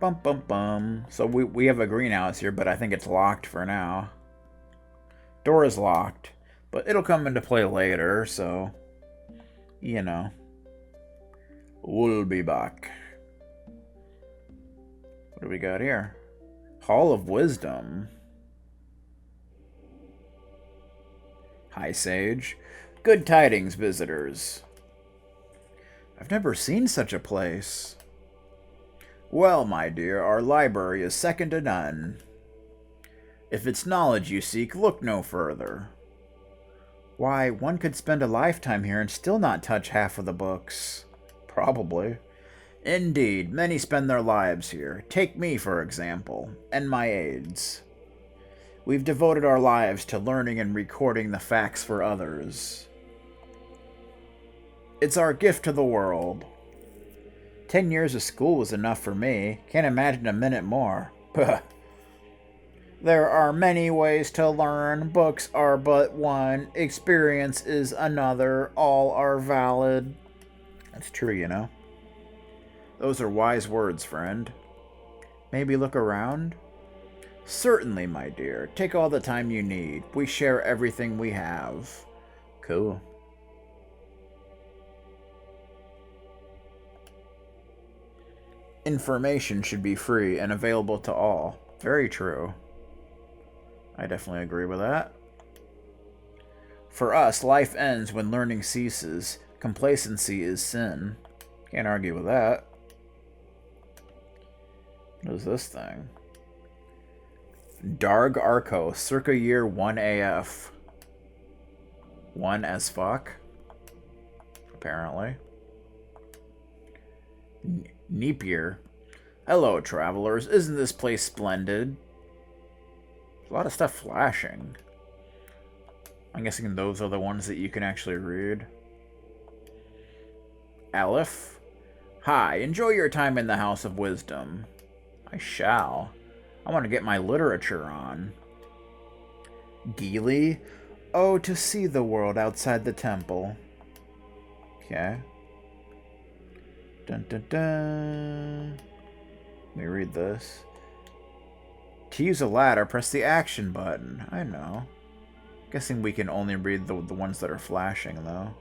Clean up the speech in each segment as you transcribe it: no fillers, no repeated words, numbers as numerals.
Bum bum bum. So we have a greenhouse here, but I think it's locked for now. Door is locked, but it'll come into play later, so you know. We'll be back. What do we got here? Hall of Wisdom. Hi, Sage. Good tidings, visitors. I've never seen such a place. Well, my dear, our library is second to none. If it's knowledge you seek, look no further. Why, one could spend a lifetime here and still not touch half of the books. Probably. Indeed, many spend their lives here. Take me, for example, and my aides. We've devoted our lives to learning and recording the facts for others. It's our gift to the world. 10 years of school was enough for me. Can't imagine a minute more. There are many ways to learn. Books are but one. Experience is another. All are valid. That's true, you know. Those are wise words, friend. Maybe look around? Certainly, my dear. Take all the time you need. We share everything we have. Cool. Information should be free and available to all. Very true. I definitely agree with that. For us, life ends when learning ceases. Complacency is sin. Can't argue with that. What is this thing? Darg Arco, circa year 1 AF. 1 as fuck? Apparently. Napier. Hello, travelers. Isn't this place splendid? There's a lot of stuff flashing. I'm guessing those are the ones that you can actually read. Aleph. Hi, enjoy your time in the House of Wisdom. I shall. I want to get my literature on. Geely. Oh, to see the world outside the temple. Okay. Dun dun dun. Let me read this. To use a ladder, press the action button. I know. Guessing we can only read the ones that are flashing, though.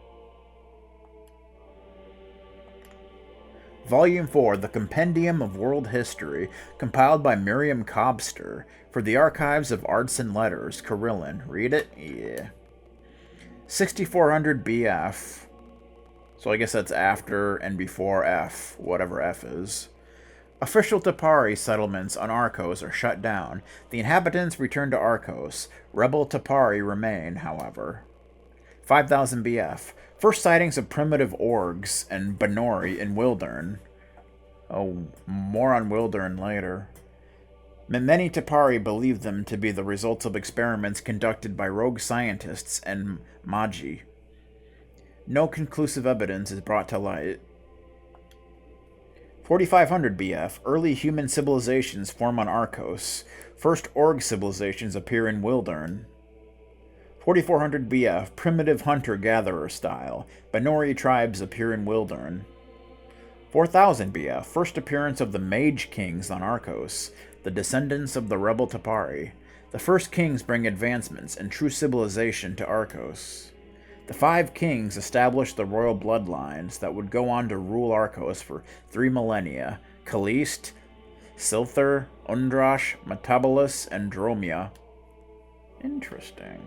Volume 4, The Compendium of World History, compiled by Miriam Cobster for the Archives of Arts and Letters, Karillon. Read it? Yeah. 6400 BF. So I guess that's after and before F, whatever F is. Official Tapari settlements on Arcos are shut down. The inhabitants return to Arcos. Rebel Tapari remain, however. 5000 BF. First sightings of primitive orgs and Banori in Wildern. Oh, more on Wildern later. Many Tapari believe them to be the results of experiments conducted by rogue scientists and Magi. No conclusive evidence is brought to light. 4500 BF. Early human civilizations form on Arcos. First Org civilizations appear in Wildern. 4400 BF. Primitive hunter-gatherer style. Banori tribes appear in Wildern. 4000 BF. First appearance of the Mage Kings on Arcos, the descendants of the rebel Tapari. The first kings bring advancements and true civilization to Arcos. The 5 kings established the royal bloodlines that would go on to rule Arcos for 3 millennia. Kalist, Silthar, Undrash, Metabolus, and Dromia. Interesting.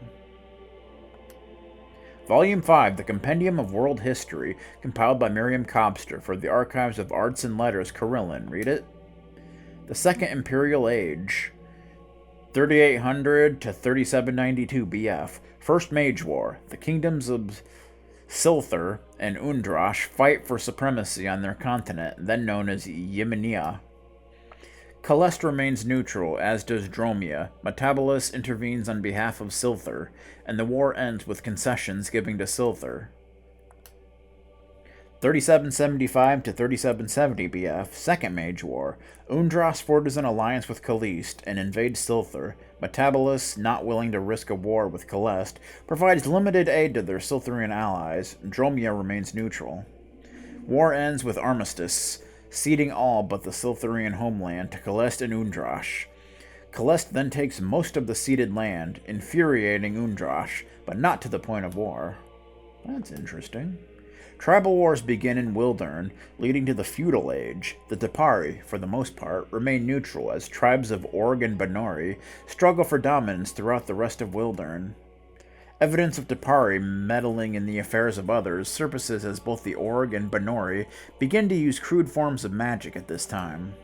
Volume 5, The Compendium of World History, compiled by Miriam Cobster for the Archives of Arts and Letters, Karillon. Read it. The Second Imperial Age. 3800 to 3792 BF. First Mage War. The kingdoms of Silthar and Undrash fight for supremacy on their continent, then known as Yemenia. Kalest remains neutral, as does Dromia. Metabolus intervenes on behalf of Silthar, and the war ends with concessions given to Silthar. 3775 to 3770 BF, Second Mage War. Undrash forges an alliance with Kalist and invades Silthar. Metabolus, not willing to risk a war with Kalest, provides limited aid to their Siltharian allies. Dromia remains neutral. War ends with armistice. ceding all but the Siltharian homeland to Kalest and Undrash. Kalest then takes most of the ceded land, infuriating Undrash, but not to the point of war. That's interesting. Tribal wars begin in Wildern, leading to the Feudal Age. The Dapari, for the most part, remain neutral as tribes of Org and Banori struggle for dominance throughout the rest of Wildern. Evidence of Dapari meddling in the affairs of others surfaces as both the Org and Banori begin to use crude forms of magic at this time.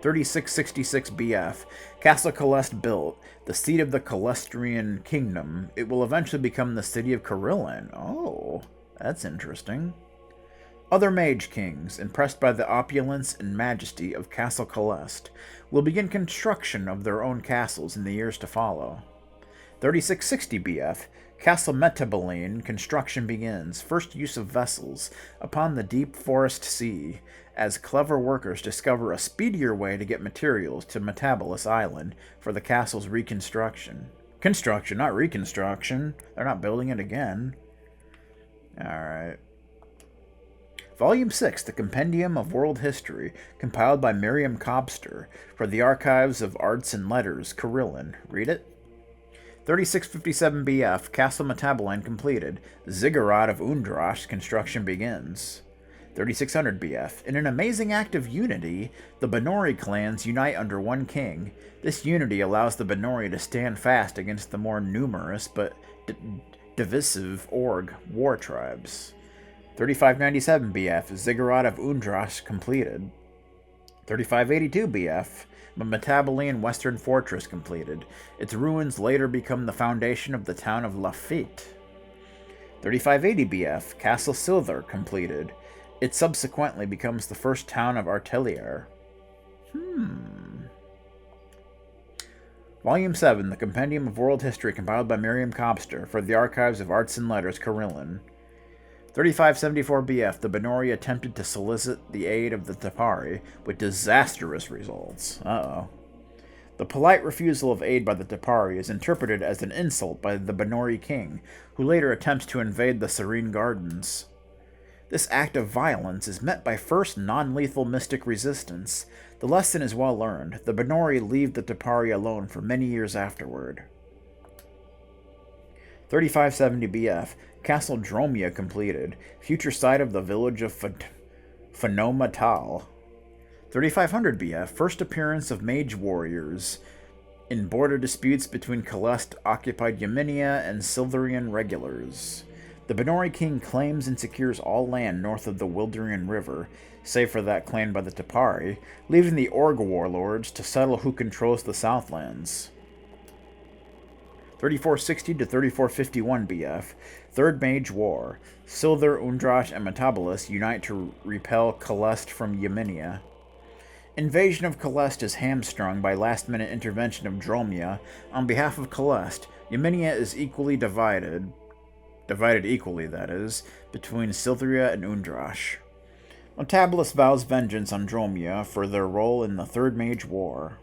3666 BF, Castle Kalest built, the seat of the Kalestrian kingdom. It will eventually become the city of Karillon. Oh, that's interesting. Other mage kings, impressed by the opulence and majesty of Castle Kalest, will begin construction of their own castles in the years to follow. 3660 BF, Castle Metaboline construction begins, first use of vessels, upon the deep forest sea, as clever workers discover a speedier way to get materials to Metabolus Island for the castle's reconstruction. Construction, not reconstruction. They're not building it again. Alright. Volume 6, The Compendium of World History, compiled by Miriam Cobster, for the Archives of Arts and Letters, Karillon. Read it. 3657 BF, Castle Metaboline completed. Ziggurat of Undrash construction begins. 3600 BF. In an amazing act of unity, the Banori clans unite under one king. This unity allows the Banori to stand fast against the more numerous but divisive Org war tribes. 3597 BF. Ziggurat of Undrash completed. 3582 BF. Metaboline Western Fortress completed. Its ruins later become the foundation of the town of Lafitte. 3580 BF. Castle Silthar completed. It subsequently becomes the first town of Artelier. Volume 7, The Compendium of World History, compiled by Miriam Cobster, for the Archives of Arts and Letters, Karillon. 3574 BF, the Banori attempted to solicit the aid of the Dapari, with disastrous results. The polite refusal of aid by the Dapari is interpreted as an insult by the Banori king, who later attempts to invade the Serene Gardens. This act of violence is met by first non-lethal mystic resistance. The lesson is well learned. The Banori leave the Dapari alone for many years afterward. 3570 BF, Castle Dromia completed. Future site of the village of Phenoma Tal. 3500 BF, first appearance of mage warriors in border disputes between Kalest-occupied Yaminia and Siltharian regulars. The Banori king claims and secures all land north of the Wilderian River, save for that claimed by the Dapari, leaving the Org warlords to settle who controls the Southlands. 3460 to 3451 BF, Third Mage War. Silthar, Undrash, and Metabolus unite to repel Kalest from Yaminia. Invasion of Kalest is hamstrung by last-minute intervention of Dromia. On behalf of Kalest, Yaminia is equally divided equally, that is, between Siltharia and Undrash. Metabolus vows vengeance on Dromia for their role in the Third Mage War.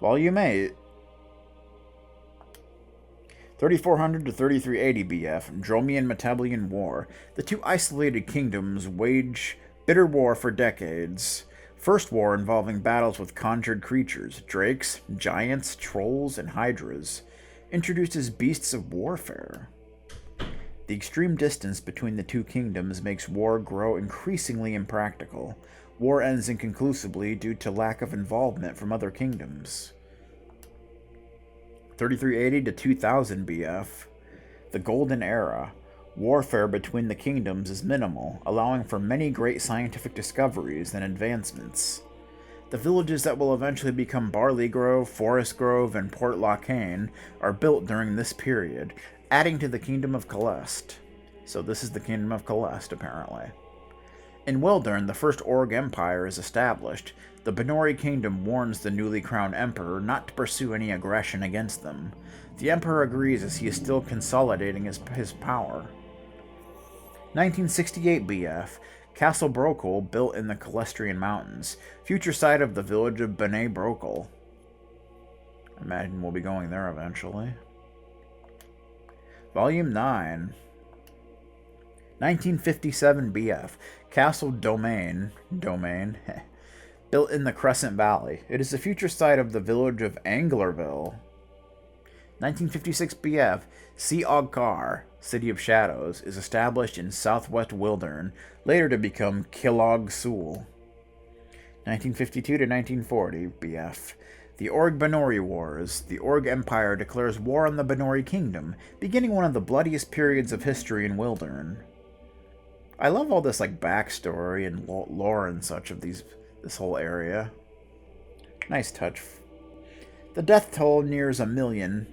Volume 8. 3400 to 3380 BF, Dromian Metabolian War. The two isolated kingdoms wage bitter war for decades. First war involving battles with conjured creatures, drakes, giants, trolls, and hydras, introduces beasts of warfare. The extreme distance between the two kingdoms makes war grow increasingly impractical. War ends inconclusively due to lack of involvement from other kingdoms. 3380 to 2000 BF, the Golden Era. Warfare between the kingdoms is minimal, allowing for many great scientific discoveries and advancements. The villages that will eventually become Barley Grove, Forest Grove, and Port Locane are built during this period, adding to the Kingdom of Kalest. So this is the Kingdom of Kalest, apparently. In Wildern, the First Org Empire is established. The Banori Kingdom warns the newly crowned Emperor not to pursue any aggression against them. The Emperor agrees as he is still consolidating his power. 1968 BF, Castle Brokel, built in the Kalestrian Mountains. Future site of the village of B'nai Brokel. I imagine we'll be going there eventually. Volume 9. 1957 BF. Castle Domain, built in the Crescent Valley. It is the future site of the village of Anglerville. 1956 BF. Siogkar, City of Shadows, is established in southwest Wildern, later to become Kilog Sul. 1952 to 1940 BF. The Org Benori Wars. The Org Empire declares war on the Benori Kingdom, beginning one of the bloodiest periods of history in Wildern. I love all this like backstory and lore and such of this whole area. Nice touch. The death toll nears 1 million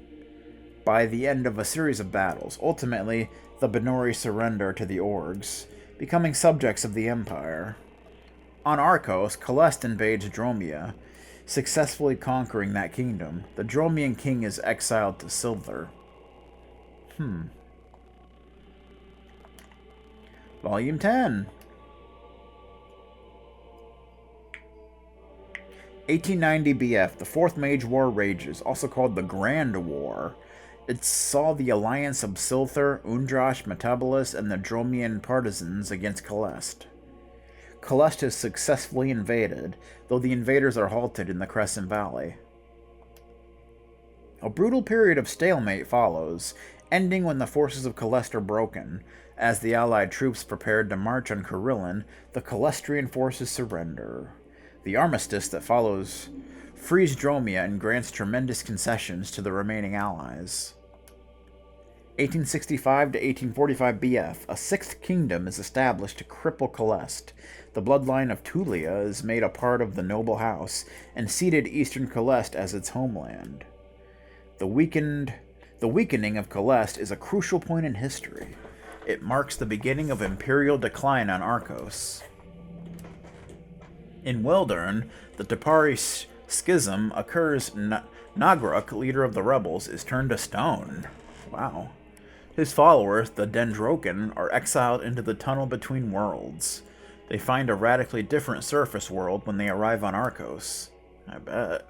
by the end of a series of battles. Ultimately, the Benori surrender to the Orgs, becoming subjects of the Empire. On Arcos, Celeste invades Dromia, successfully conquering that kingdom. The Dromian king is exiled to Silver. Volume 10. 1890 BF. The Fourth Mage War rages, also called the Grand War. It saw the alliance of Silthar, Undrash, Metabolus, and the Dromian partisans against Celeste. Celeste is successfully invaded, though the invaders are halted in the Crescent Valley. A brutal period of stalemate follows, ending when the forces of Celeste are broken. As the Allied troops prepared to march on Karillon, the Celestrian forces surrender. The armistice that follows frees Dromia and grants tremendous concessions to the remaining allies. 1865 to 1845 BF. A sixth kingdom is established to cripple Celeste. The bloodline of Tulia is made a part of the noble house, and ceded eastern Celeste as its homeland. The weakening of Celeste is a crucial point in history. It marks the beginning of imperial decline on Arcos. In Wildern, the Tapari schism occurs. Nagruk, leader of the rebels, is turned to stone. Wow. His followers, the Dendroken, are exiled into the Tunnel Between Worlds. They find a radically different surface world when they arrive on Arcos. I bet.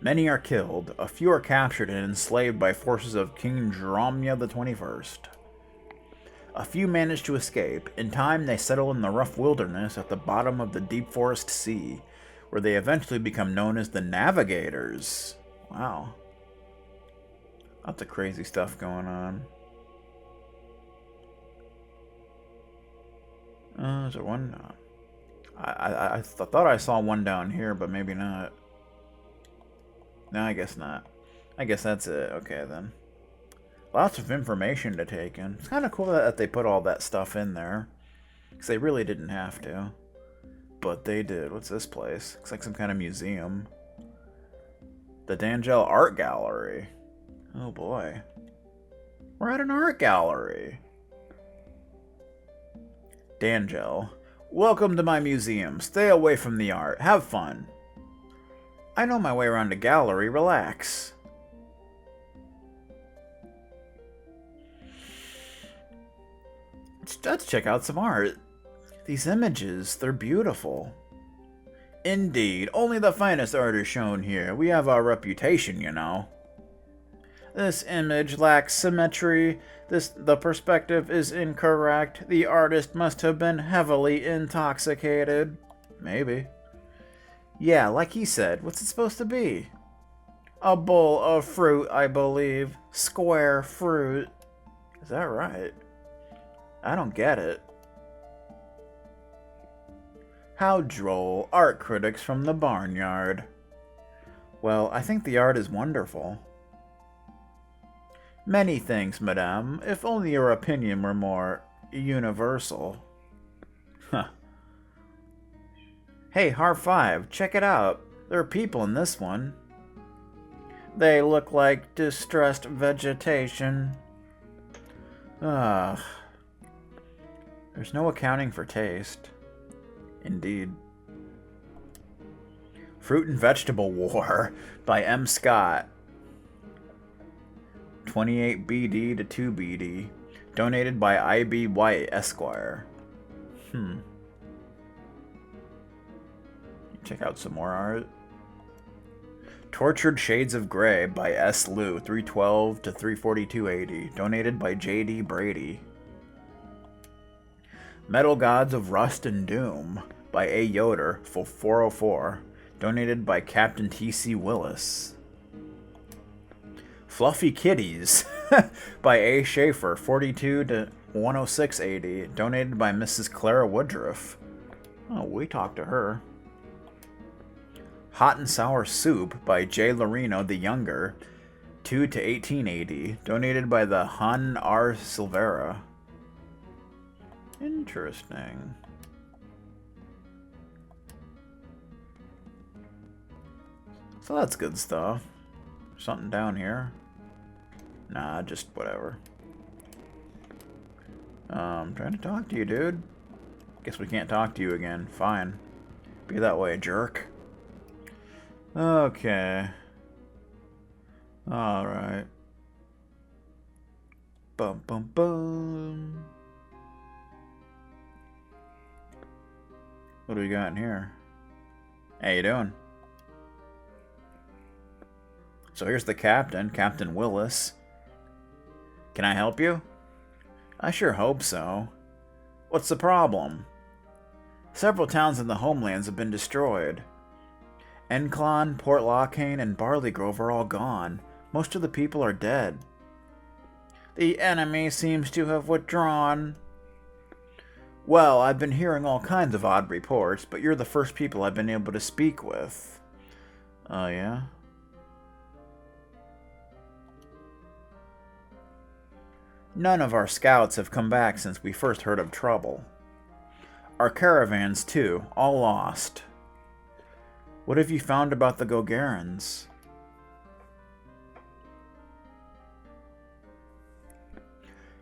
Many are killed, a few are captured and enslaved by forces of King Dromia the 21st. A few manage to escape. In time, they settle in the rough wilderness at the bottom of the deep forest sea, where they eventually become known as the Navigators. Wow. Lots of crazy stuff going on. Is there one? I thought I saw one down here, but maybe not. No, I guess not. I guess that's it. Okay, then. Lots of information to take in. It's kind of cool that they put all that stuff in there. Because they really didn't have to. But they did. What's this place? Looks like some kind of museum. The Dangel Art Gallery. Oh boy. We're at an art gallery. Dangel. Welcome to my museum. Stay away from the art. Have fun. I know my way around a gallery. Relax. Let's check out some art. These images, they're beautiful. Indeed. Only the finest art is shown here. We have our reputation, you know. This image lacks symmetry. The perspective is incorrect. The artist must have been heavily intoxicated. Maybe. Yeah, like he said. What's it supposed to be? A bowl of fruit, I believe. Square fruit. Is that right? I don't get it. How droll. Art critics from the barnyard. Well, I think the art is wonderful. Many thanks, madame. If only your opinion were more universal. Huh. Hey, Har 5, check it out. There are people in this one. They look like distressed vegetation. Ugh. There's no accounting for taste. Indeed. Fruit and Vegetable War by M. Scott. 28 BD to 2 BD. Donated by I.B. White, Esquire. Check out some more art. Tortured Shades of Grey by S. Liu, 312 to 342.80. Donated by J.D. Brady. Metal Gods of Rust and Doom by A. Yoder for 404. Donated by Captain T.C. Willis. Fluffy Kitties by A. Schaefer, 42 to 10680. Donated by Mrs. Clara Woodruff. Oh, we talked to her. Hot and Sour Soup by J. Lorino the Younger, 2 to 1880. Donated by the Hun R. Silvera. Interesting. So that's good stuff. Something down here. Nah, just whatever. I'm trying to talk to you, dude. Guess we can't talk to you again. Fine. Be that way, jerk. Okay. Alright. Bum bum bum. What do we got in here? How you doing? So here's the captain, Captain Willis. Can I help you? I sure hope so. What's the problem? Several towns in the homelands have been destroyed. Enclon, Port Lockhain, and Barley Grove are all gone. Most of the people are dead. The enemy seems to have withdrawn. Well, I've been hearing all kinds of odd reports, but you're the first people I've been able to speak with. Oh, yeah? None of our scouts have come back since we first heard of trouble. Our caravans, too, all lost. What have you found about the Gogarans?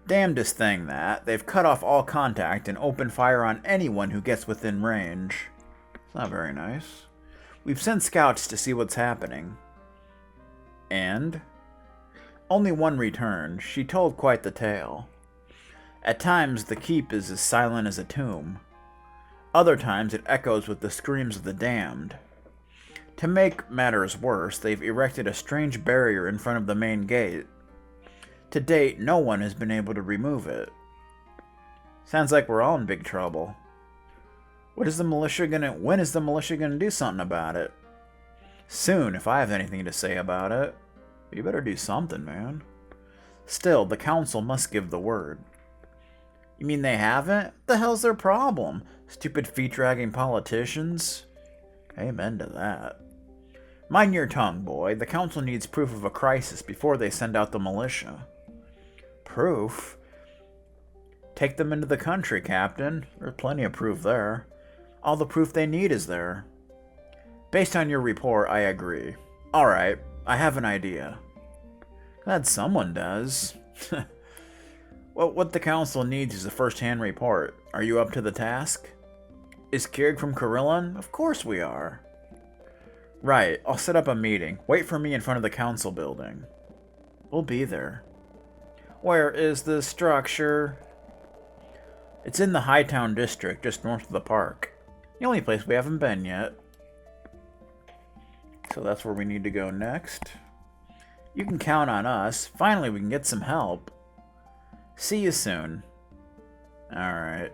Damnedest thing that. They've cut off all contact and open fire on anyone who gets within range. It's not very nice. We've sent scouts to see what's happening. And? Only one returned. She told quite the tale. At times, the keep is as silent as a tomb. Other times, it echoes with the screams of the damned. To make matters worse, they've erected a strange barrier in front of the main gate. To date, no one has been able to remove it. Sounds like we're all in big trouble. When is the militia gonna do something about it? Soon, if I have anything to say about it. You better do something, man. Still, the council must give the word. You mean they haven't? What the hell's their problem? Stupid feet-dragging politicians? Amen to that. Mind your tongue, boy. The council needs proof of a crisis before they send out the militia. Proof? Take them into the country, Captain. There's plenty of proof there. All the proof they need is there. Based on your report, I agree. Alright, I have an idea. Glad someone does. Well, what the council needs is a first-hand report. Are you up to the task? Is Kirig from Karillon? Of course we are. Right, I'll set up a meeting. Wait for me in front of the council building. We'll be there. Where is this structure? It's in the Hightown district, just north of the park. The only place we haven't been yet. So that's where we need to go next. You can count on us. Finally, we can get some help. See you soon. Alright.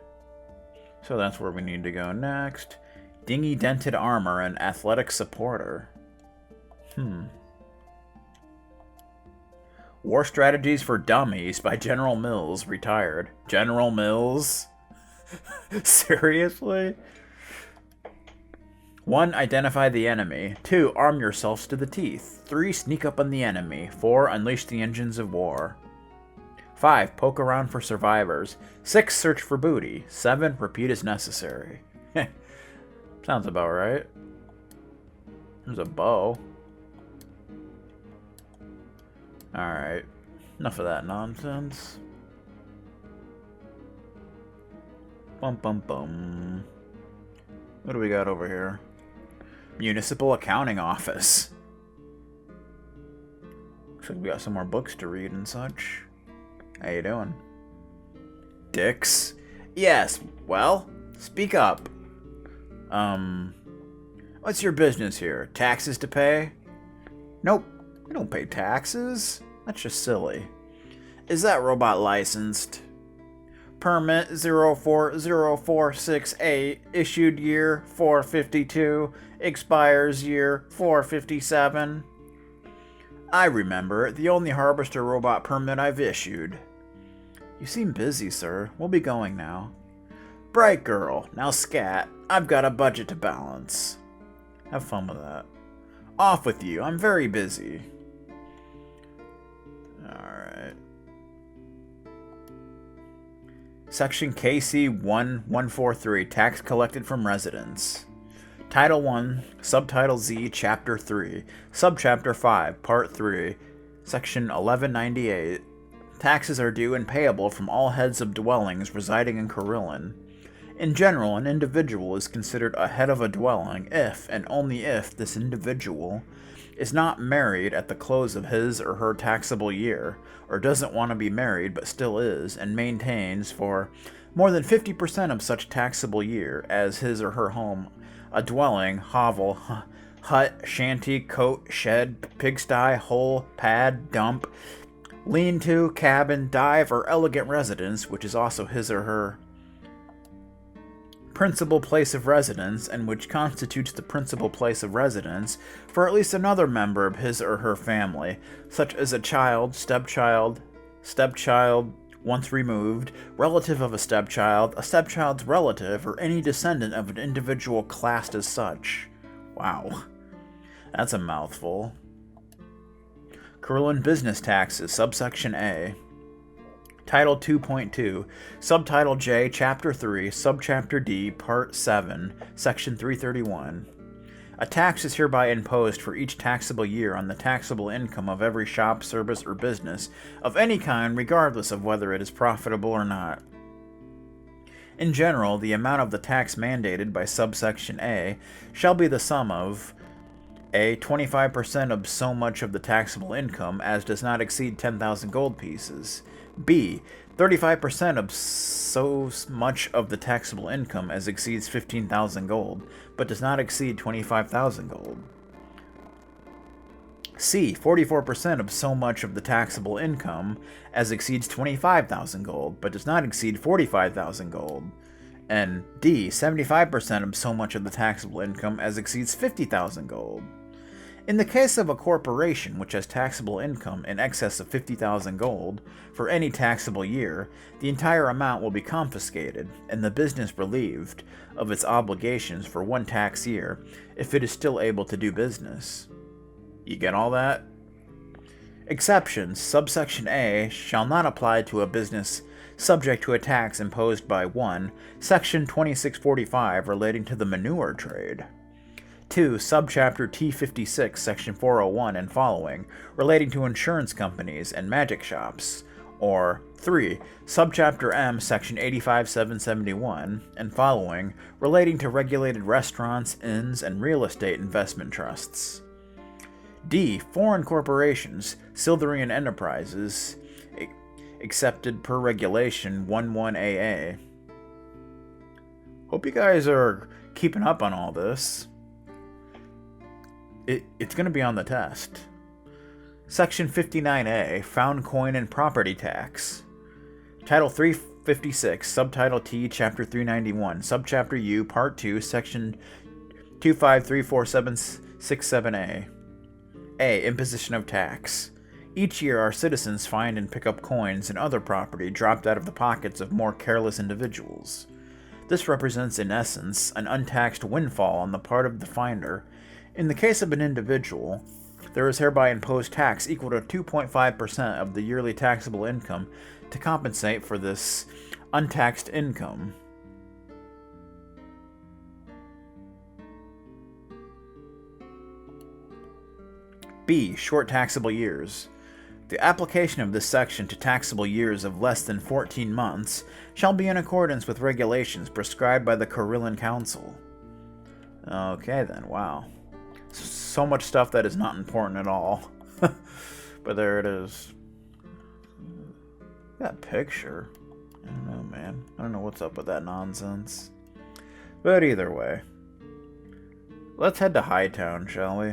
So that's where we need to go next. Dingy dented armor and athletic supporter. War Strategies for Dummies by General Mills, retired. General Mills? Seriously? 1. Identify the enemy. 2. Arm yourselves to the teeth. 3. Sneak up on the enemy. 4. Unleash the engines of war. 5. Poke around for survivors. 6. Search for booty. 7. Repeat as necessary. Sounds about right. There's a bow. Alright. Enough of that nonsense. Bum bum bum. What do we got over here? Municipal Accounting Office. Looks like we got some more books to read and such. How you doing? Dicks? Yes, well, speak up. What's your business here? Taxes to pay? Nope, we don't pay taxes. That's just silly. Is that robot licensed? Permit 040468, issued year 452, expires year 457. I remember, the only harvester robot permit I've issued. You seem busy, sir. We'll be going now. Bright girl, now scat. I've got a budget to balance. Have fun with that. Off with you, I'm very busy. Alright. Section KC1143, Tax Collected from Residents. Title 1, Subtitle Z, Chapter 3, Subchapter 5, Part 3, Section 1198. Taxes are due and payable from all heads of dwellings residing in Karillon. In general, an individual is considered a head of a dwelling if, and only if, this individual is not married at the close of his or her taxable year, or doesn't want to be married but still is, and maintains for more than 50% of such taxable year as his or her home, a dwelling, hovel, hut, shanty, coat, shed, pigsty, hole, pad, dump, lean-to, cabin, dive, or elegant residence, which is also his or her principal place of residence, and which constitutes the principal place of residence for at least another member of his or her family, such as a child, stepchild, once removed, relative of a stepchild's relative, or any descendant of an individual classed as such. Wow. That's a mouthful. Karillon Business Taxes, Subsection A. Title 2.2, Subtitle J, Chapter 3, Subchapter D, Part 7, Section 331. A tax is hereby imposed for each taxable year on the taxable income of every shop, service, or business of any kind, regardless of whether it is profitable or not. In general, the amount of the tax mandated by Subsection A shall be the sum of A. 25% of so much of the taxable income as does not exceed 10,000 gold pieces. B. 35% of so much of the taxable income as exceeds 15,000 gold, but does not exceed 25,000 gold. C. 44% of so much of the taxable income as exceeds 25,000 gold, but does not exceed 45,000 gold. And D. 75% of so much of the taxable income as exceeds 50,000 gold. In the case of a corporation which has taxable income in excess of 50,000 gold for any taxable year, the entire amount will be confiscated and the business relieved of its obligations for one tax year if it is still able to do business. You get all that? Exceptions. Subsection A shall not apply to a business subject to a tax imposed by 1. Section 2645 relating to the manure trade. 2. Subchapter T56, Section 401 and following, relating to insurance companies and magic shops. Or 3. Subchapter M, Section 85771 and following, relating to regulated restaurants, inns, and real estate investment trusts. D. Foreign corporations, Siltherian enterprises, accepted per Regulation 11AA. Hope you guys are keeping up on all this. It's going to be on the test. Section 59A, Found Coin and Property Tax. Title 356, Subtitle T, Chapter 391, Subchapter U, Part 2, Section 2534767A. A. Imposition of tax. Each year, our citizens find and pick up coins and other property dropped out of the pockets of more careless individuals. This represents, in essence, an untaxed windfall on the part of the finder. In the case of an individual, there is hereby imposed tax equal to 2.5% of the yearly taxable income to compensate for this untaxed income. B. Short taxable years. The application of this section to taxable years of less than 14 months shall be in accordance with regulations prescribed by the Karillon Council. Okay then, wow. So much stuff that is not important at all. But there it is. That picture. I don't know, man. I don't know what's up with that nonsense. But either way. Let's head to Hightown, shall we?